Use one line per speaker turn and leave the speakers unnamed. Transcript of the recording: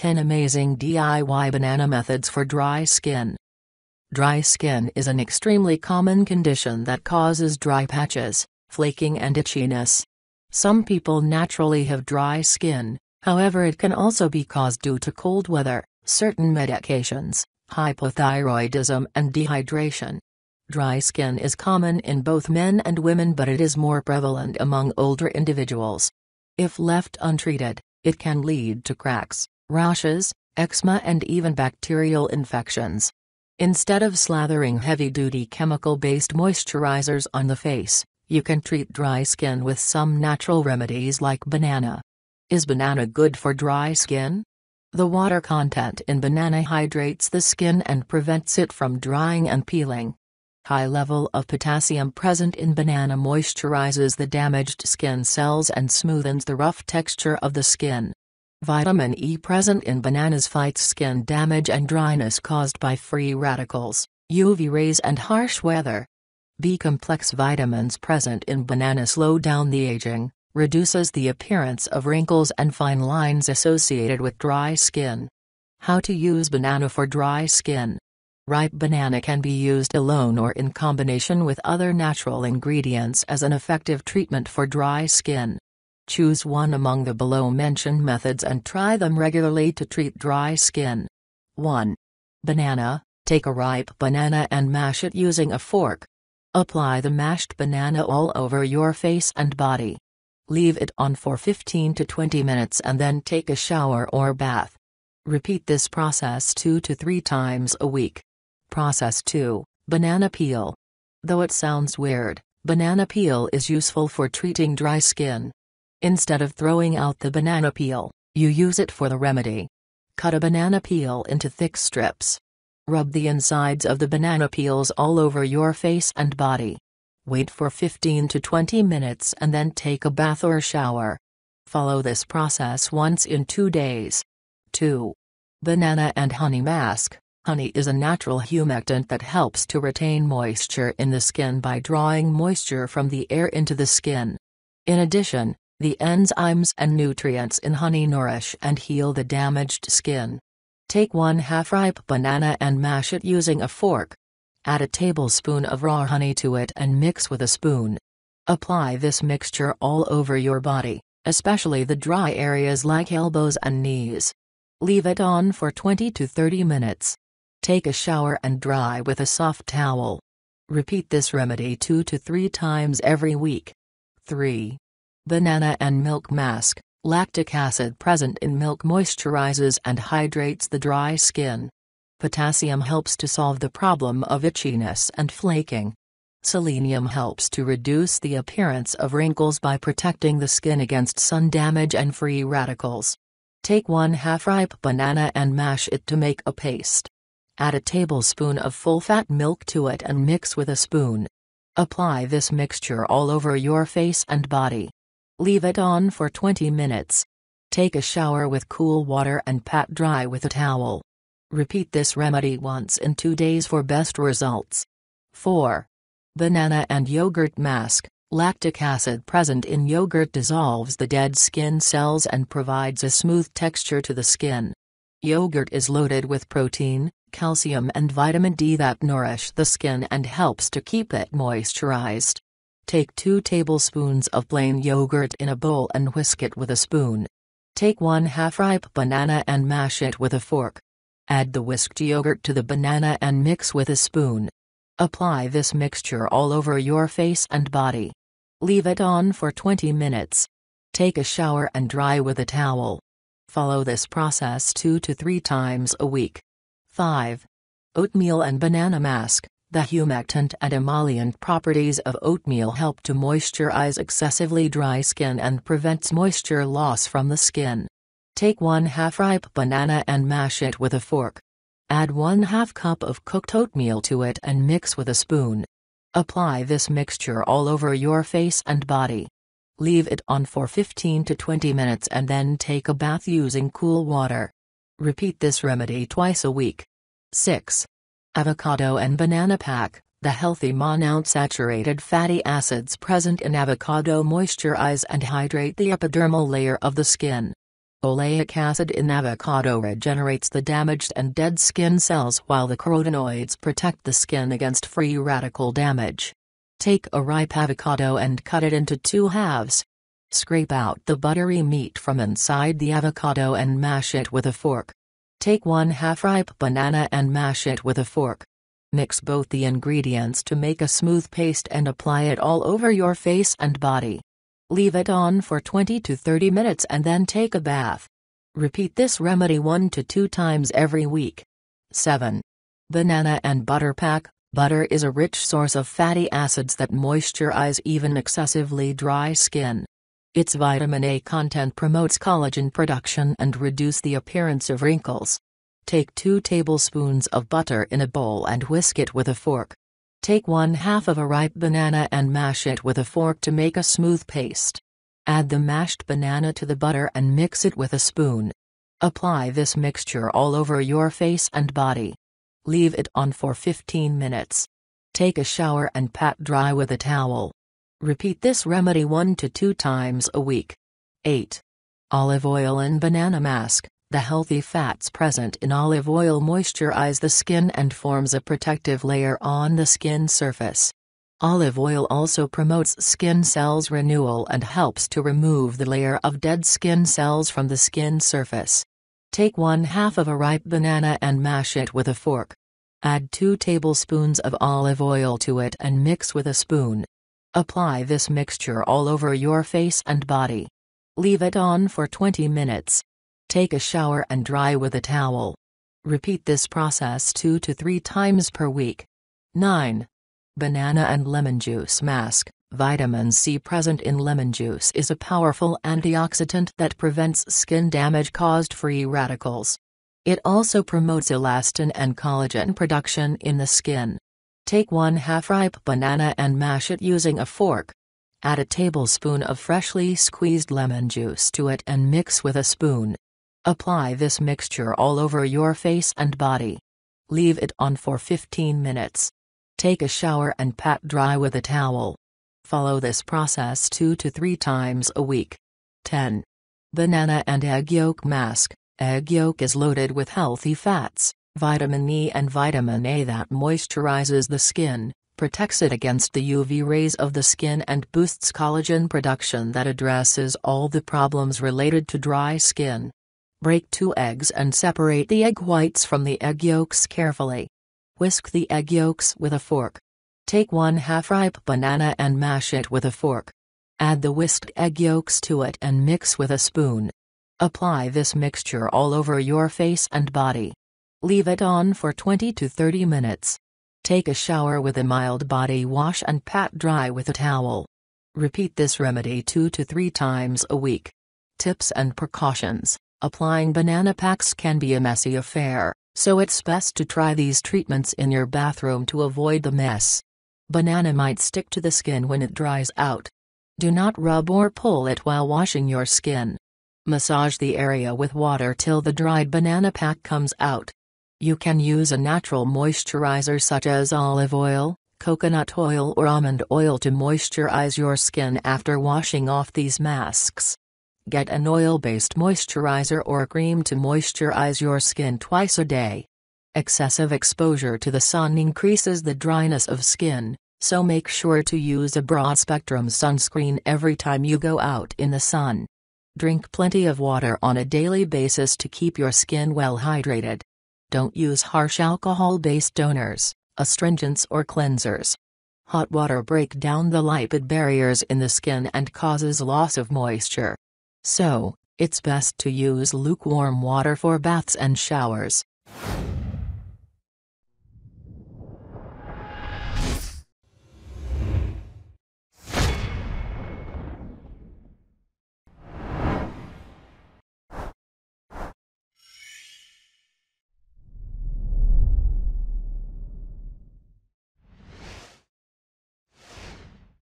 10 Amazing DIY Banana Methods for Dry Skin. Dry skin is an extremely common condition that causes dry patches, flaking and itchiness. Some people naturally have dry skin, however it can also be caused due to cold weather, certain medications, hypothyroidism and dehydration. Dry skin is common in both men and women, but it is more prevalent among older individuals. If left untreated, it can lead to cracks, rashes, eczema and even bacterial infections. Instead of slathering heavy-duty chemical-based moisturizers on the face, you can treat dry skin with some natural remedies like banana. Is banana good for dry skin? The water content in banana hydrates the skin and prevents it from drying and peeling. High level of potassium present in banana moisturizes the damaged skin cells and smoothens the rough texture of the skin. Vitamin E present in bananas fights skin damage and dryness caused by free radicals, UV rays and harsh weather. B-complex vitamins present in banana slow down the aging, reduces the appearance of wrinkles and fine lines associated with dry skin. How to use banana for dry skin. Ripe banana can be used alone or in combination with other natural ingredients as an effective treatment for dry skin. Choose one among the below-mentioned methods and try them regularly to treat dry skin. 1. Banana. Take a ripe banana and mash it using a fork. Apply the mashed banana all over your face and body. Leave it on for 15 to 20 minutes and then take a shower or bath. Repeat this process 2 to 3 times a week. Process 2. Banana peel. Though it sounds weird, banana peel is useful for treating dry skin. Instead of throwing out the banana peel, you use it for the remedy. Cut a banana peel into thick strips. Rub the insides of the banana peels all over your face and body. Wait for 15 to 20 minutes and then take a bath or shower. Follow this process once in 2 days. 2. Banana and honey mask. Honey is a natural humectant that helps to retain moisture in the skin by drawing moisture from the air into the skin. In addition, the enzymes and nutrients in honey nourish and heal the damaged skin. Take 1/2 ripe banana and mash it using a fork. Add a tablespoon of raw honey to it and mix with a spoon. Apply this mixture all over your body, especially the dry areas like elbows and knees. Leave it on for 20 to 30 minutes. Take a shower and dry with a soft towel. Repeat this remedy 2 to 3 times every week. 3. Banana and milk mask. Lactic acid present in milk moisturizes and hydrates the dry skin. Potassium helps to solve the problem of itchiness and flaking. Selenium helps to reduce the appearance of wrinkles by protecting the skin against sun damage and free radicals. Take 1/2 ripe banana and mash it to make a paste. Add a tablespoon of full-fat milk to it and mix with a spoon. Apply this mixture all over your face and body. Leave it on for 20 minutes. Take a shower with cool water and pat dry with a towel. Repeat this remedy once in 2 days for best results. 4. Banana and yogurt mask. Lactic acid present in yogurt dissolves the dead skin cells and provides a smooth texture to the skin. Yogurt is loaded with protein, calcium and vitamin D that nourish the skin and helps to keep it moisturized. Take 2 tablespoons of plain yogurt in a bowl and whisk it with a spoon. Take 1/2 ripe banana and mash it with a fork. Add the whisked yogurt to the banana and mix with a spoon. Apply this mixture all over your face and body. Leave it on for 20 minutes. Take a shower and dry with a towel. Follow this process 2 to 3 times a week. 5. Oatmeal and banana mask. The humectant and emollient properties of oatmeal help to moisturize excessively dry skin and prevents moisture loss from the skin. Take 1/2 ripe banana and mash it with a fork. Add 1/2 cup of cooked oatmeal to it and mix with a spoon. Apply this mixture all over your face and body. Leave it on for 15 to 20 minutes and then take a bath using cool water. Repeat this remedy twice a week. 6. Avocado and banana pack. The healthy monounsaturated fatty acids present in avocado moisturize and hydrate the epidermal layer of the skin. Oleic acid in avocado regenerates the damaged and dead skin cells while the carotenoids protect the skin against free radical damage. Take a ripe avocado and cut it into 2 halves. Scrape out the buttery meat from inside the avocado and mash it with a fork. Take 1/2 ripe banana and mash it with a fork. Mix both the ingredients to make a smooth paste and apply it all over your face and body. Leave it on for 20 to 30 minutes and then take a bath. Repeat this remedy 1 to 2 times every week. 7. Banana and butter pack. Butter is a rich source of fatty acids that moisturize even excessively dry skin. Its vitamin A content promotes collagen production and reduce the appearance of wrinkles. Take 2 tablespoons of butter in a bowl and whisk it with a fork. Take 1/2 of a ripe banana and mash it with a fork to make a smooth paste. Add the mashed banana to the butter and mix it with a spoon. Apply this mixture all over your face and body. Leave it on for 15 minutes. Take a shower and pat dry with a towel. Repeat this remedy 1 to 2 times a week. 8. Olive oil and banana mask. The healthy fats present in olive oil moisturize the skin and forms a protective layer on the skin surface. Olive oil also promotes skin cells renewal and helps to remove the layer of dead skin cells from the skin surface. Take 1/2 of a ripe banana and mash it with a fork. Add 2 tablespoons of olive oil to it and mix with a spoon. Apply this mixture all over your face and body. Leave it on for 20 minutes. Take a shower and dry with a towel. Repeat this process 2 to 3 times per week. 9. Banana and lemon juice mask. Vitamin C present in lemon juice is a powerful antioxidant that prevents skin damage caused free radicals. It also promotes elastin and collagen production in the skin. Take 1/2 ripe banana and mash it using a fork. Add a tablespoon of freshly squeezed lemon juice to it and mix with a spoon. Apply this mixture all over your face and body. Leave it on for 15 minutes. Take a shower and pat dry with a towel. Follow this process 2 to 3 times a week. 10. Banana and egg yolk mask. Egg yolk is loaded with healthy fats, vitamin E and vitamin A that moisturizes the skin, protects it against the UV rays of the skin and boosts collagen production that addresses all the problems related to dry skin. Break 2 eggs and separate the egg whites from the egg yolks carefully. Whisk the egg yolks with a fork. Take 1/2 ripe banana and mash it with a fork. Add the whisked egg yolks to it and mix with a spoon. Apply this mixture all over your face and body. Leave it on for 20 to 30 minutes. Take a shower with a mild body wash and pat dry with a towel. Repeat this remedy 2 to 3 times a week. Tips and precautions. Applying banana packs can be a messy affair, so it's best to try these treatments in your bathroom to avoid the mess. Banana might stick to the skin when it dries out. Do not rub or pull it while washing your skin. Massage the area with water till the dried banana pack comes out. You can use a natural moisturizer such as olive oil, coconut oil or almond oil to moisturize your skin after washing off these masks. Get an oil-based moisturizer or cream to moisturize your skin twice a day. Excessive exposure to the sun increases the dryness of skin, so make sure to use a broad-spectrum sunscreen every time you go out in the sun. Drink plenty of water on a daily basis to keep your skin well hydrated. Don't use harsh alcohol-based toners, astringents or cleansers. Hot water breaks down the lipid barriers in the skin and causes loss of moisture. So, it's best to use lukewarm water for baths and showers.